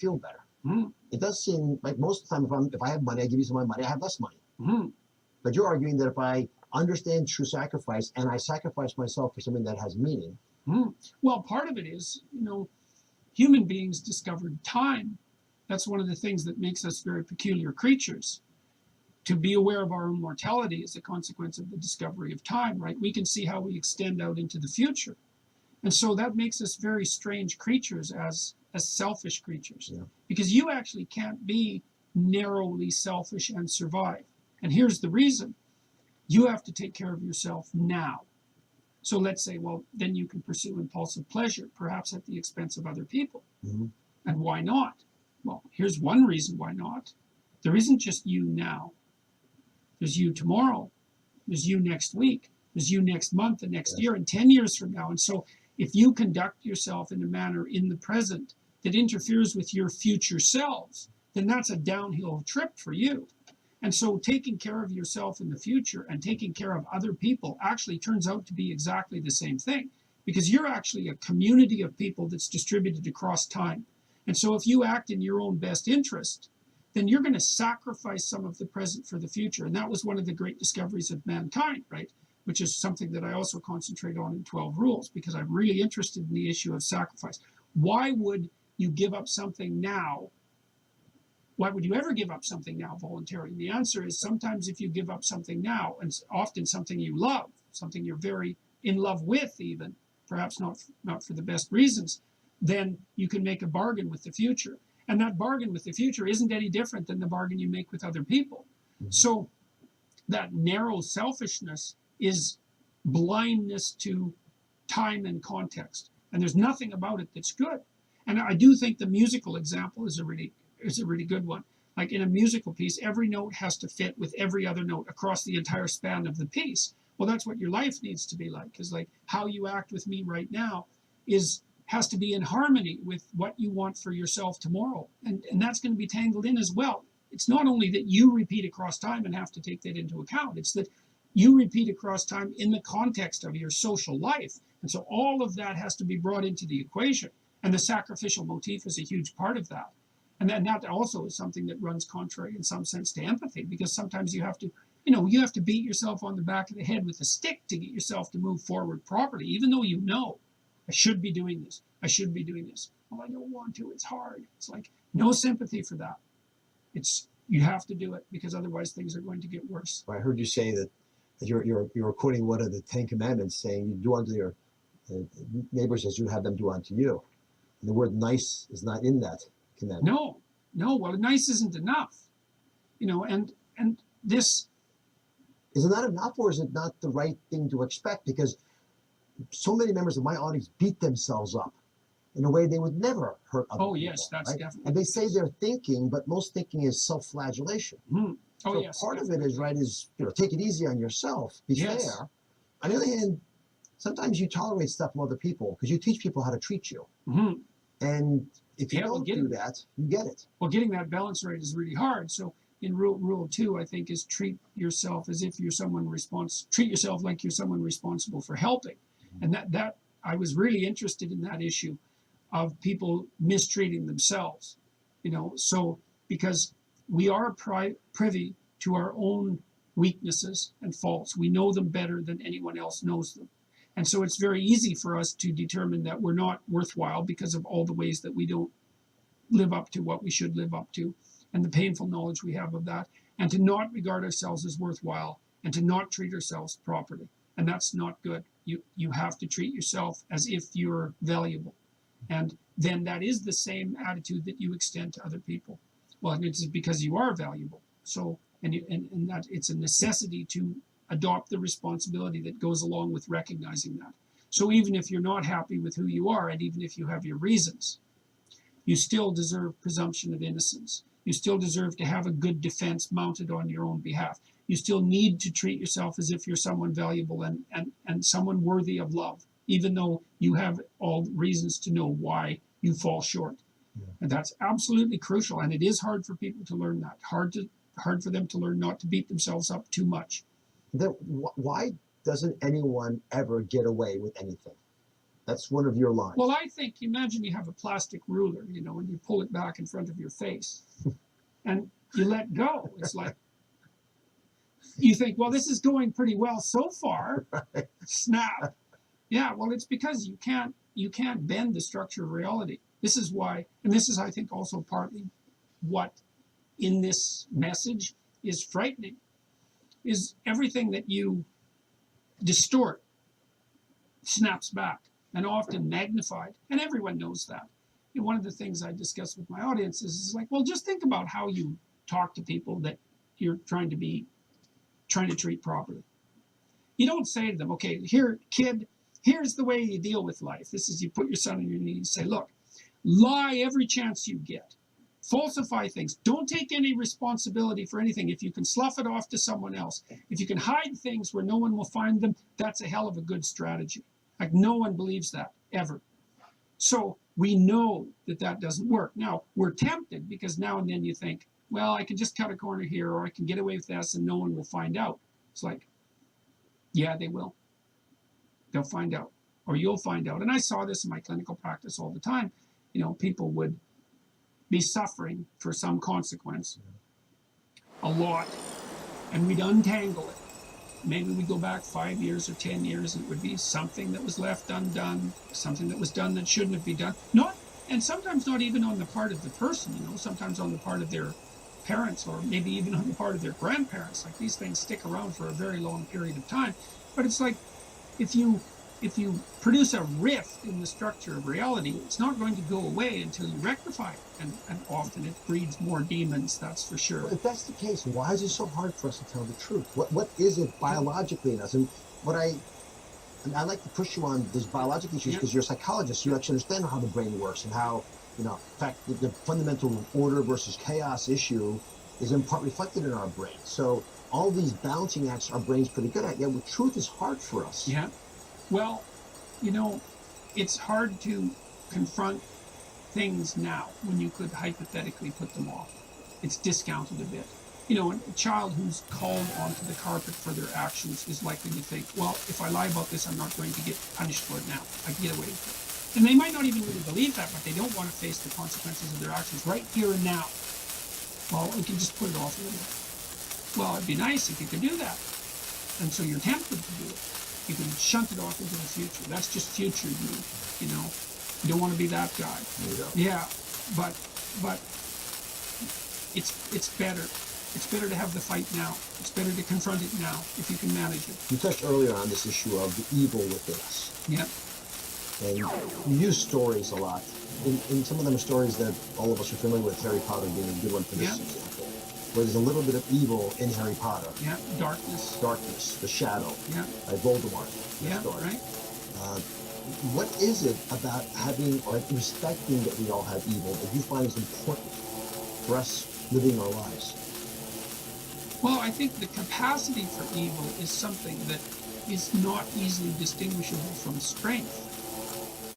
Feel better. It does seem like most of the time, if I have money, I give you some of my money, I have less money. But you're arguing that if I understand true sacrifice and I sacrifice myself for something that has meaning. Well, part of it is, human beings discovered time. That's one of the things that makes us very peculiar creatures. To be aware of our own mortality is a consequence of the discovery of time, right? We can see how we extend out into the future. And so that makes us very strange creatures as selfish creatures. Yeah. Because you actually can't be narrowly selfish and survive. And here's the reason. You have to take care of yourself now. So let's say, well, then you can pursue impulsive pleasure, perhaps at the expense of other people. And why not? Well, here's one reason why not. There isn't just you now. There's you tomorrow. There's you next week. There's you next month and next year and 10 years from now. And so if you conduct yourself in a manner in the present that interferes with your future selves, then that's a downhill trip for you. And so taking care of yourself in the future and taking care of other people actually turns out to be exactly the same thing, because you're actually a community of people that's distributed across time. And so if you act in your own best interest, then you're going to sacrifice some of the present for the future. And that was one of the great discoveries of mankind, right? Which is something that I also concentrate on in 12 Rules, because I'm really interested in the issue of sacrifice. Why would you give up something now? Why would you ever give up something now voluntarily? The answer is sometimes if you give up something now, and often something you love, something you're very in love with even, perhaps not for the best reasons, then you can make a bargain with the future. And that bargain with the future isn't any different than the bargain you make with other people. So that narrow selfishness is blindness to time and context. And there's nothing about it that's good. And I do think the musical example is a really good one. Like in a musical piece, every note has to fit with every other note across the entire span of the piece. Well, that's what your life needs to be like, because like how you act with me right now has to be in harmony with what you want for yourself tomorrow. And that's going to be tangled in as well. It's not only that you repeat across time and have to take that into account, it's that you repeat across time in the context of your social life. And so all of that has to be brought into the equation. And the sacrificial motif is a huge part of that. And then that also is something that runs contrary in some sense to empathy, because sometimes you have to beat yourself on the back of the head with a stick to get yourself to move forward properly, even though you know, I should be doing this. I should be doing this. Well, I don't want to. It's hard. It's like no sympathy for that. You have to do it, because otherwise things are going to get worse. I heard you say that you're quoting one of the 10 Commandments, saying you do unto your neighbors as you have them do unto you. And the word nice is not in that commandment. No. Well, nice isn't enough. And this. Is it not enough, or is it not the right thing to expect? Because so many members of my audience beat themselves up in a way they would never hurt other people. Oh, yes, that's right? definitely. And they say they're thinking, but most thinking is self-flagellation. Oh, so yes. part of it is, right, is, take it easy on yourself, be fair. On the other hand, sometimes you tolerate stuff from other people because you teach people how to treat you. And if you don't do that, you get it. Well, getting that balance right is really hard. So in rule 2, I think, is treat yourself as if you're treat yourself like you're someone responsible for helping. And that I was really interested in that issue of people mistreating themselves, so because we are privy to our own weaknesses and faults. We know them better than anyone else knows them. And so it's very easy for us to determine that we're not worthwhile because of all the ways that we don't live up to what we should live up to, and the painful knowledge we have of that, and to not regard ourselves as worthwhile, and to not treat ourselves properly. And that's not good. You have to treat yourself as if you're valuable. And then that is the same attitude that you extend to other people. Well, it's because you are valuable. So, and that it's a necessity to adopt the responsibility that goes along with recognizing that. So even if you're not happy with who you are, and even if you have your reasons, you still deserve presumption of innocence. You still deserve to have a good defense mounted on your own behalf. You still need to treat yourself as if you're someone valuable and someone worthy of love, even though you have all reasons to know why you fall short. Yeah. And that's absolutely crucial. And it is hard for people to learn that. Hard for them to learn not to beat themselves up too much. Why doesn't anyone ever get away with anything? That's one of your lines. Well, I think, imagine you have a plastic ruler, and you pull it back in front of your face and you let go. It's like, you think, well, this is going pretty well so far. Right. Snap. Yeah, well, it's because you can't bend the structure of reality. This is why, and this is, I think, also partly what in this message is frightening, is everything that you distort snaps back, and often magnified, and everyone knows that. And one of the things I discuss with my audience is like, well, just think about how you talk to people that you're trying to treat properly. You don't say to them, okay, here, kid, here's the way you deal with life. This is, you put your son on your knee and say, look, lie every chance you get. Falsify things. Don't take any responsibility for anything. If you can slough it off to someone else, if you can hide things where no one will find them, that's a hell of a good strategy. Like, no one believes that, ever. So we know that that doesn't work. Now, we're tempted because now and then you think, well, I can just cut a corner here, or I can get away with this and no one will find out. It's like, yeah, they will. They'll find out, or you'll find out. And I saw this in my clinical practice all the time. People would be suffering for some consequence a lot, and we'd untangle it. Maybe we'd go back 5 years or 10 years, and it would be something that was left undone, something that was done that shouldn't have been done. And sometimes not even on the part of the person, sometimes on the part of their parents, or maybe even on the part of their grandparents. Like, these things stick around for a very long period of time. But it's like, if you produce a rift in the structure of reality, it's not going to go away until you rectify it. And often it breeds more demons, that's for sure. If that's the case, why is it so hard for us to tell the truth? What is it biologically in us? And I like to push you on these biological issues because you're a psychologist. You actually understand how the brain works and how, in fact, the fundamental order versus chaos issue is in part reflected in our brain. So all these balancing acts our brain's pretty good at, yet truth is hard for us. Yeah. Well, it's hard to confront things now when you could hypothetically put them off. It's discounted a bit. A child who's called onto the carpet for their actions is likely to think, well, if I lie about this, I'm not going to get punished for it now. I can get away with it. And they might not even really believe that, but they don't want to face the consequences of their actions right here and now. Well, we can just put it off a little bit. Well, it'd be nice if you could do that. And so you're tempted to do it. You can shunt it off into the future. That's just future you, You don't want to be that guy. Yeah, but it's better. It's better to have the fight now. It's better to confront it now if you can manage it. You touched earlier on this issue of the evil within us. Yeah. And you use stories a lot. And some of them are stories that all of us are familiar with, Harry Potter being a good one for this example, where there's a little bit of evil in Harry Potter. Yeah, darkness. Darkness, the shadow. Yeah. By Voldemort. Yeah, story. Right. What is it about having, or respecting that we all have evil that you find is important for us living our lives? Well, I think the capacity for evil is something that is not easily distinguishable from strength.